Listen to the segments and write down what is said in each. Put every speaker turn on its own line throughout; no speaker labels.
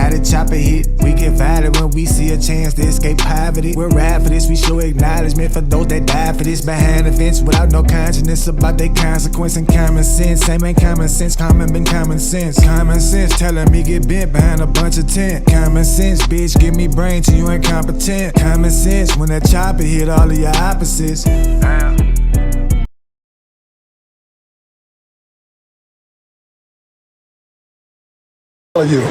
how the chopper hit. We get violent when we see a chance to escape poverty. We're rap for this, we show acknowledgement for those that die for this. Behind the fence without no consciousness about their consequence and common sense. Same ain't common sense, common been common sense. Common sense telling me get bent behind a bunch of tent. Common sense, bitch, give me brain till you incompetent. Common sense when that chopper hit all of your opposites.
You.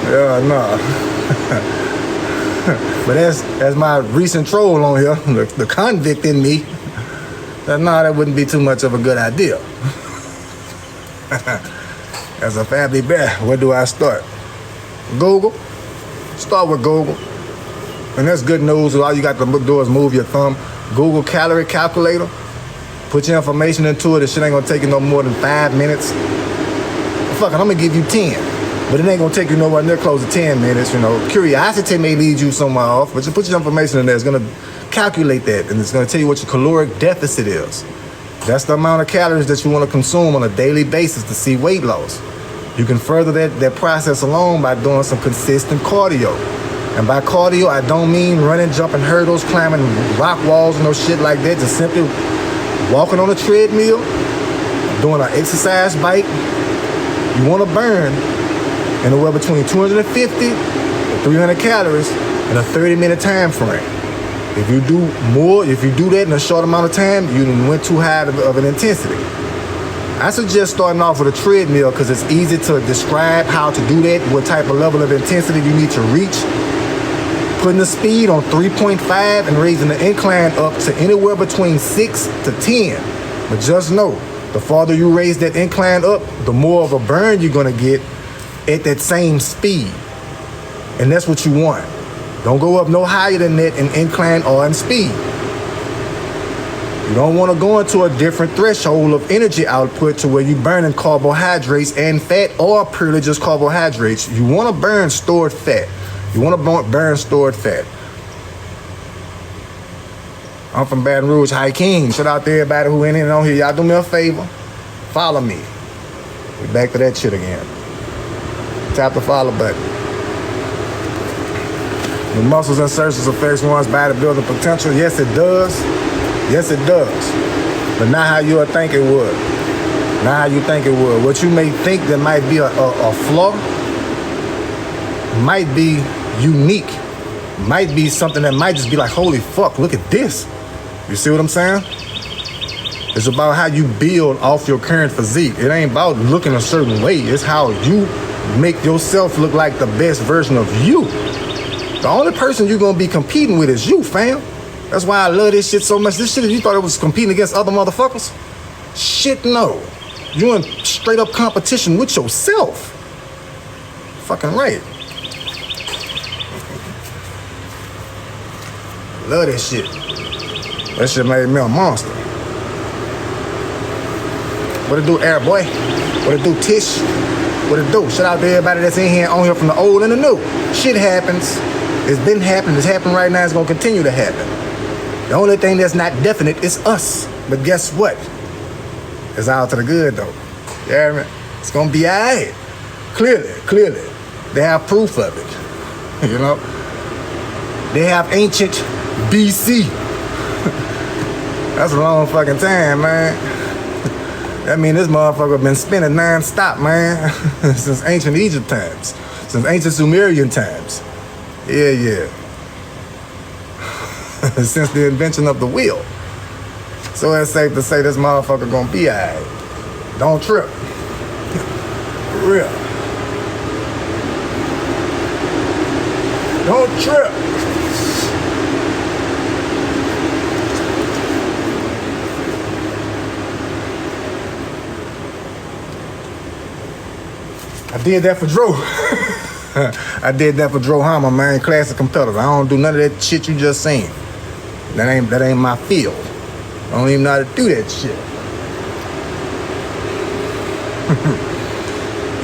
Yeah, nah. But that's my recent troll on here, the convict in me. That wouldn't be too much of a good idea. As a family bear, where do I start? Google. Start with Google. And that's good news. All you got to do is move your thumb. Google calorie calculator. Put your information into it. This shit ain't gonna take you no more than 5 minutes. Fuck it, I'm gonna give you 10. But it ain't gonna take you nowhere near close to 10 minutes, you know. Curiosity may lead you somewhere off, but you put your information in there, it's gonna calculate that, and it's gonna tell you what your caloric deficit is. That's the amount of calories that you wanna consume on a daily basis to see weight loss. You can further that process along by doing some consistent cardio. And by cardio, I don't mean running, jumping hurdles, climbing rock walls, no shit like that. Just simply walking on a treadmill, doing an exercise bike. You want to burn anywhere between 250 and 300 calories in a 30-minute time frame. If you do more, if you do that in a short amount of time, you went too high of an intensity. I suggest starting off with a treadmill because it's easy to describe how to do that, what type of level of intensity you need to reach. Putting the speed on 3.5 and raising the incline up to anywhere between 6 to 10. But just know, the farther you raise that incline up, the more of a burn you're gonna get at that same speed. And that's what you want. Don't go up no higher than that in incline or in speed. You don't wanna go into a different threshold of energy output to where you're burning carbohydrates and fat or purely just carbohydrates. You wanna burn stored fat. You wanna burn stored fat. I'm from Baton Rouge, Hakeem. Shout out to everybody who ain't in on here. Y'all do me a favor. Follow me. We back to that shit again. Tap the follow button. The muscles and surfaces affects one's bodybuilding potential. Yes, it does. Yes, it does. But not how you would think it would. Not how you think it would. What you may think that might be a flaw might be unique. Might be something that might just be like, holy fuck, look at this. You see what I'm saying? It's about how you build off your current physique. It ain't about looking a certain way. It's how you make yourself look like the best version of you. The only person you're gonna be competing with is you, fam. That's why I love this shit so much. This shit, you thought it was competing against other motherfuckers? Shit, no. You in straight up competition with yourself. Fucking right. Love this shit. That shit made me a monster. What it do, air boy? What it do, Tish? What it do? Shout out to everybody that's in here, on here from the old and the new. Shit happens. It's been happening. It's happening right now. It's gonna continue to happen. The only thing that's not definite is us. But guess what? It's all to the good though. Yeah, man. It's gonna be alright. Clearly. They have proof of it. You know? They have ancient BC. That's a long fucking time, man. That mean this motherfucker been spinning non-stop, man. Since ancient Egypt times. Since ancient Sumerian times. Yeah. Since the invention of the wheel. So it's safe to say this motherfucker gonna be alright. Don't trip. For real. Don't trip. I did that for Dro. I did that for Dro Hammer, man. Classic competitor. I don't do none of that shit you just seen. That ain't my field. I don't even know how to do that shit.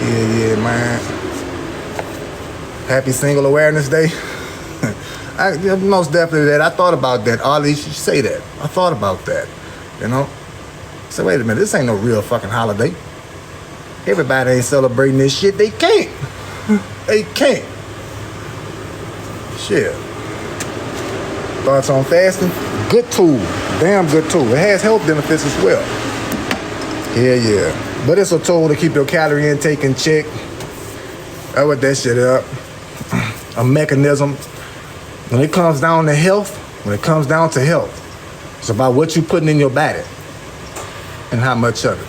Yeah, man. Happy Single Awareness Day. Most definitely that. I thought about that. Ollie, you should say that. I thought about that. You know? So wait a minute, this ain't no real fucking holiday. Everybody ain't celebrating this shit. They can't. They can't. Shit. Thoughts on fasting? Good tool. Damn good tool. It has health benefits as well. Yeah. But it's a tool to keep your calorie intake in check. That's what that shit up. A mechanism. When it comes down to health, it's about what you putting in your body and how much of it.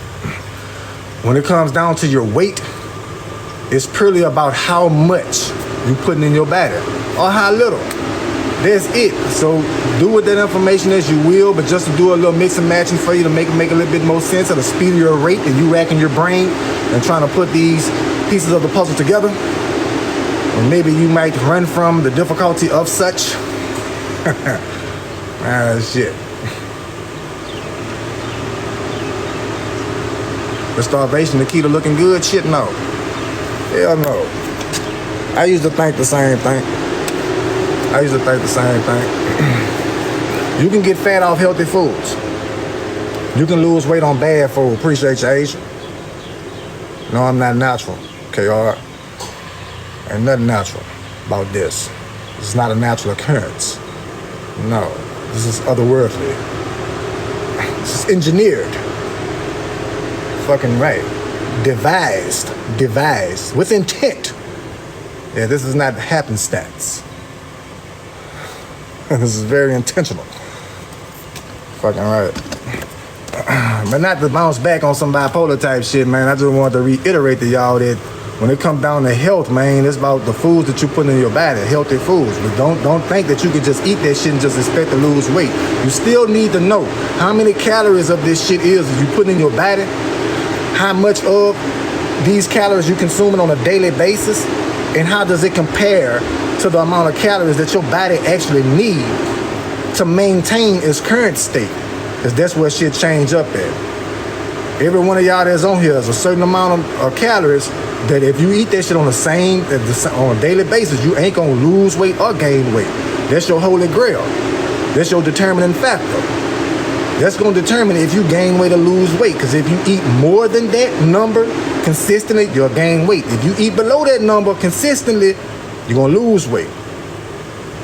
When it comes down to your weight, it's purely about how much you putting in your body or how little. That's it. So do with that information as you will, but just to do a little mix and matching for you to make a little bit more sense at a speedier rate than you racking your brain and trying to put these pieces of the puzzle together. Or maybe you might run from the difficulty of such. Shit. The starvation, the key to looking good? Shit, no. Hell no. I used to think the same thing. You can get fat off healthy foods. You can lose weight on bad food. Appreciate you, Asia. No, I'm not natural. KR. Ain't nothing natural about this. This is not a natural occurrence. No. This is otherworldly. This is engineered. Fucking right. Devised with intent. Yeah, this is not happenstance. This is very intentional. Fucking right. But not to bounce back on some bipolar type shit, man. I just wanted to reiterate to y'all that when it comes down to health, man, it's about the foods that you put in your body, healthy foods. But don't think that you can just eat that shit and just expect to lose weight. You still need to know how many calories of this shit is you put in your body, how much of these calories you consuming on a daily basis, and how does it compare to the amount of calories that your body actually need to maintain its current state. Because that's where shit change up at. Every one of y'all that's on here is a certain amount of calories that if you eat that shit on a daily basis, you ain't gonna lose weight or gain weight. That's your holy grail. That's your determining factor. That's gonna determine if you gain weight or lose weight. Because if you eat more than that number consistently, you'll gain weight. If you eat below that number consistently, you're gonna lose weight.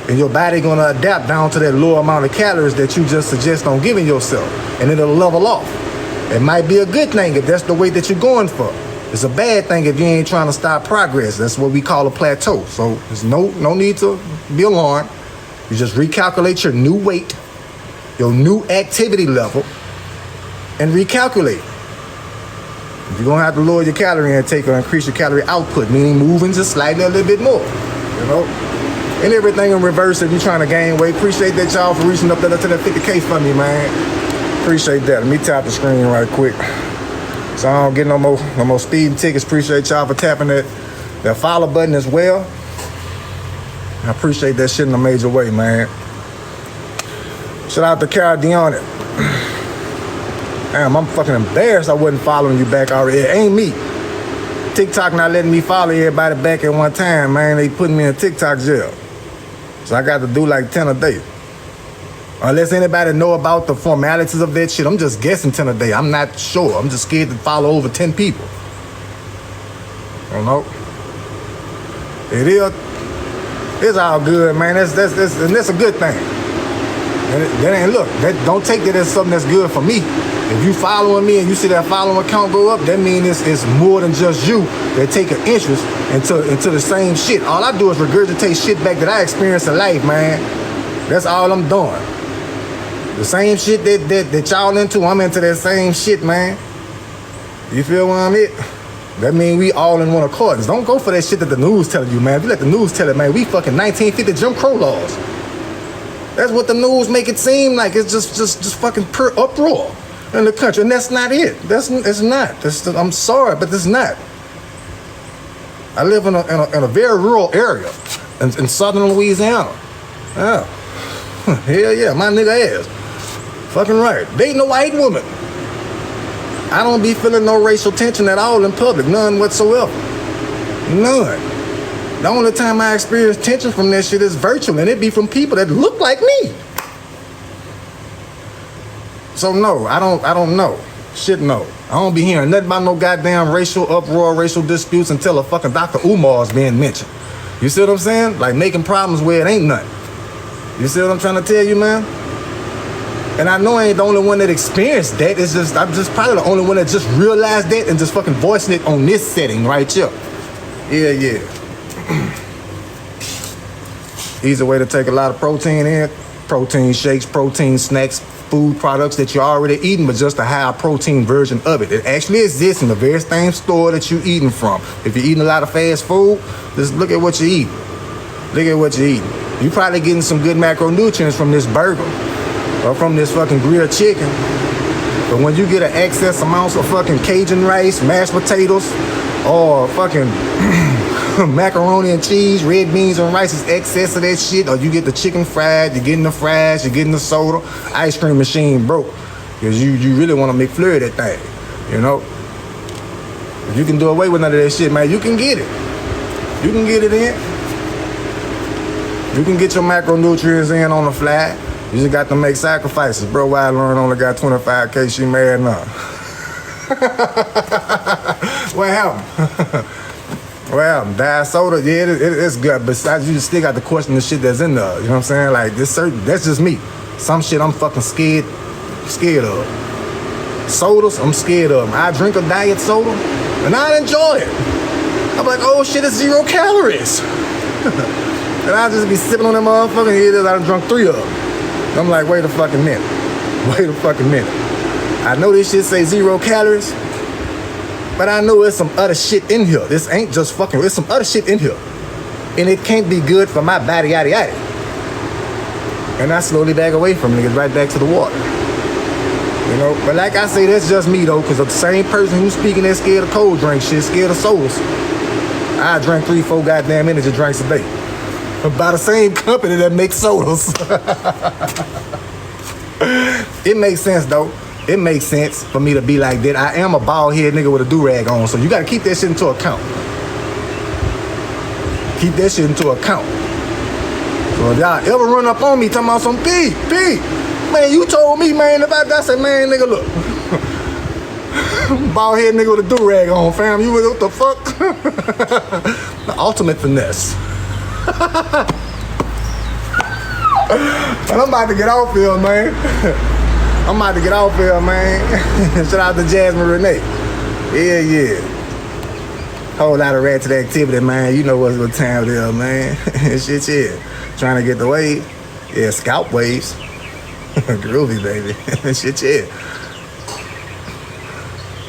And your body gonna adapt down to that lower amount of calories that you just suggest on giving yourself. And it'll level off. It might be a good thing if that's the weight that you're going for. It's a bad thing if you ain't trying to stop progress. That's what we call a plateau. So there's no need to be alarmed. You just recalculate your new weight, your new activity level, and recalculate. You're gonna have to lower your calorie intake or increase your calorie output, meaning moving just slightly a little bit more, you know? And everything in reverse if you're trying to gain weight. Appreciate that, y'all, for reaching up to that 50K for me, man. Appreciate that. Let me tap the screen right quick. So I don't get no more speeding tickets. Appreciate y'all for tapping that follow button as well. I appreciate that shit in a major way, man. Shout out to Cara Dion. Damn, I'm fucking embarrassed I wasn't following you back already. It ain't me. TikTok not letting me follow everybody back at one time, man. They putting me in TikTok jail. So I got to do like 10 a day. Unless anybody know about the formalities of that shit, I'm just guessing 10 a day. I'm not sure. I'm just scared to follow over 10 people. I don't know. It is. It's all good, man. And that's a good thing. And look, don't take that as something that's good for me. If you following me and you see that following count go up, that means it's more than just you that take an interest into the same shit. All I do is regurgitate shit back that I experienced in life, man. That's all I'm doing. The same shit that y'all into, I'm into that same shit, man. You feel where I'm at? That means we all in one accord. Don't go for that shit that the news telling you, man. If you let the news tell it, man, we fucking 1950 Jim Crow laws. That's what the news make it seem like. It's just fucking pure uproar in the country, and that's not it. It's not. I'm sorry, but it's not. I live in a very rural area in southern Louisiana. Yeah. Hell yeah, my nigga ass. Fucking right. Dating a white woman. I don't be feeling no racial tension at all in public. None whatsoever. None. The only time I experience tension from that shit is virtual, and it be from people that look like me. So no, I don't know. Shit, no. I don't be hearing nothing about no goddamn racial uproar, racial disputes until a fucking Dr. Umar's being mentioned. You see what I'm saying? Like making problems where it ain't nothing. You see what I'm trying to tell you, man? And I know I ain't the only one that experienced that. It's just, I'm just probably the only one that just realized that and just fucking voicing it on this setting right here. Yeah. Easy way to take a lot of protein in. Protein shakes, protein snacks, food products that you're already eating, but just a higher protein version of it. It actually exists in the very same store that you're eating from. If you're eating a lot of fast food, just look at what you're eating. Look at what you're eating. You're probably getting some good macronutrients from this burger or from this fucking grilled chicken. But when you get an excess amounts of fucking Cajun rice, mashed potatoes, or fucking macaroni and cheese, red beans and rice is excess of that shit, or you get the chicken fried, you're getting the fries, you're getting the soda, ice cream machine broke. Because you really want to McFlurry that thing, you know? If you can do away with none of that shit, man, you can get it. You can get it in. You can get your macronutrients in on the fly. You just got to make sacrifices. Bro, why I learned only got 25K, she mad now. What happened? Well, diet soda, yeah, it's good. Besides, you still got to question the shit that's in there. You know what I'm saying? Like, that's just me. Some shit I'm fucking scared of. Sodas, I'm scared of them. I drink a diet soda, and I enjoy it. I'm like, oh shit, it's 0 calories. And I just be sipping on them motherfucking head. I done drunk 3 of them. And I'm like, wait a fucking minute. I know this shit say 0 calories, but I know there's some other shit in here. This ain't just fucking, there's some other shit in here. And it can't be good for my body, yada yada. And I slowly back away from it and get right back to the water. You know, but like I say, that's just me though, because the same person who's speaking that's scared of cold drink shit, scared of sodas, I drink 3-4 goddamn energy drinks a day. By the same company that makes sodas. It makes sense though. It makes sense for me to be like that. I am a bald head nigga with a do-rag on, so you gotta keep that shit into account. Keep that shit into account. So if y'all ever run up on me talking about some P, man, you told me, man, about that, I said, man, nigga, look. Bald head nigga with a do-rag on, fam. You what the fuck? The ultimate finesse. But I'm about to get off here, man. Shout out to Jasmine Renee. Yeah. Whole lot of ratchet activity, man. You know what time it is, man. Shit, yeah. Trying to get the wave. Yeah, scalp waves. Groovy, baby. Shit, yeah.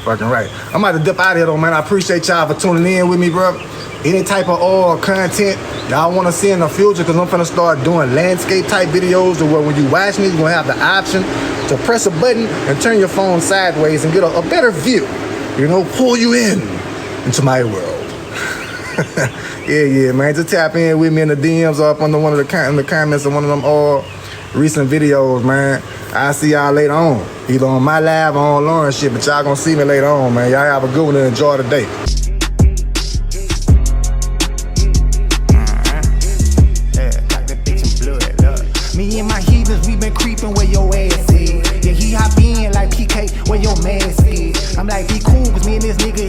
Fucking right. I'm about to dip out of here, though, man. I appreciate y'all for tuning in with me, bro. Any type of content y'all want to see in the future, because I'm finna start doing landscape type videos where when you watching it, you're gonna have the option to press a button and turn your phone sideways and get a better view. You know, pull you into my world. Yeah, man. Just tap in with me in the DMs or up under one of the comments of one of them recent videos, man. I'll see y'all later on. Either on my live or on Lauren shit, but y'all gonna see me later on, man. Y'all have a good one and enjoy the day.
Me and my heathens, we been creeping where your ass is. Yeah, he hop in like PK, where your mask is. I'm like, be cool, cause me and this nigga